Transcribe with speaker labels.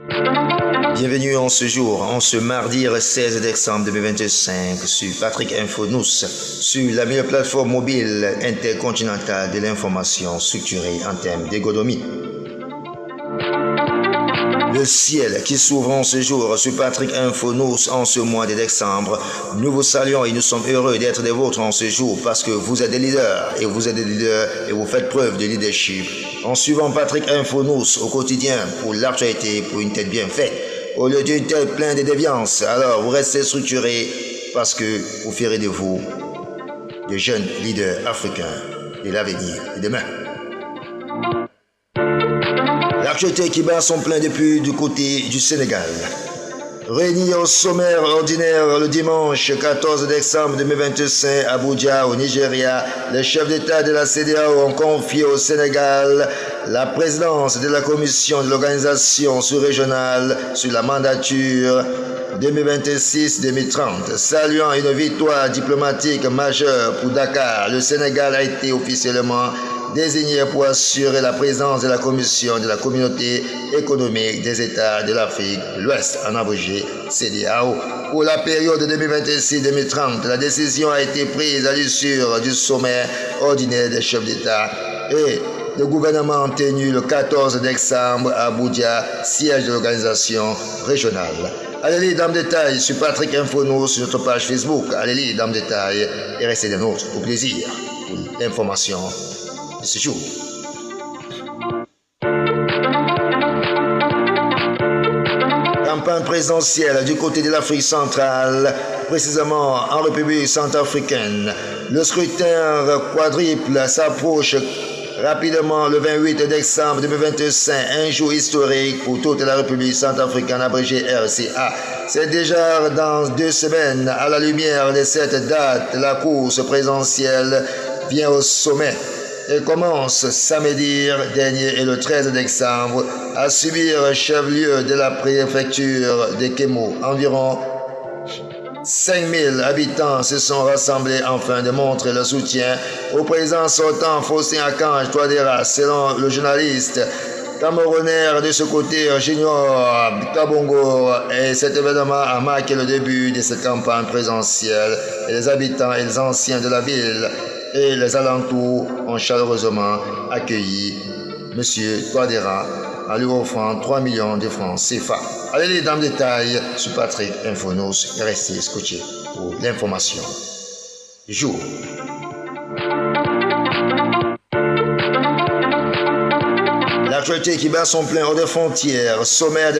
Speaker 1: Bienvenue en ce jour, en ce mardi 16 décembre 2025 sur Patrick Info News, sur la meilleure plateforme mobile intercontinentale de l'information structurée en termes d'économie. Le ciel qui s'ouvre en ce jour sur Patrick Info News en ce mois de décembre. Nous vous saluons et nous sommes heureux d'être des vôtres en ce jour parce que vous êtes des leaders et vous êtes des leaders et vous faites preuve de leadership. En suivant Patrick Info News au quotidien pour l'actualité, pour une tête bien faite, au lieu d'une tête pleine de déviance, alors vous restez structurés parce que vous ferez de vous des jeunes leaders africains de l'avenir et demain. L'actualité qui bat son plein depuis du côté du Sénégal. Réunis au sommaire ordinaire le dimanche 14 décembre 2025 à Abuja, au Nigeria, les chefs d'État de la CEDEAO ont confié au Sénégal la présidence de la commission de l'organisation sous-régionale sur la mandature 2026-2030. Saluant une victoire diplomatique majeure pour Dakar, le Sénégal a été officiellement désigné pour assurer la présence de la commission de la communauté économique des États de l'Afrique de l'Ouest, en abrégé CEDEAO. Pour la période 2026-2030, la décision a été prise à l'issue du sommet ordinaire des chefs d'État et le gouvernement tenu le 14 décembre à Abuja, siège de l'organisation régionale. Allez lire dans le détail sur Patrick Info News sur notre page Facebook. Allez lire dans le détail et restez des nôtres au plaisir pour l'information de ce jour. Campagne présidentielle du côté de l'Afrique centrale, précisément en République centrafricaine. Le scrutin quadruple s'approche rapidement le 28 décembre 2025, un jour historique pour toute la République centrafricaine, abrégée RCA. C'est déjà dans 2 semaines, à la lumière de cette date, la course présidentielle vient au sommet et commence samedi dernier et le 13 décembre à subir chef-lieu de la préfecture de Kémo. Environ 5000 habitants se sont rassemblés afin de montrer leur soutien au président sortant Faustin Archange Touadéra. Selon le journaliste camerounais de ce côté, Junior Kabongo, et cet événement a marqué le début de cette campagne présidentielle et les habitants et les anciens de la ville et les alentours ont chaleureusement accueilli M. Touadéra en lui offrant 3 millions de francs CFA. Allez lire dans le détail sur Patrick Info News et restez scotchés pour l'information du jour. L'actualité qui bat son plein hors des frontières, sommaire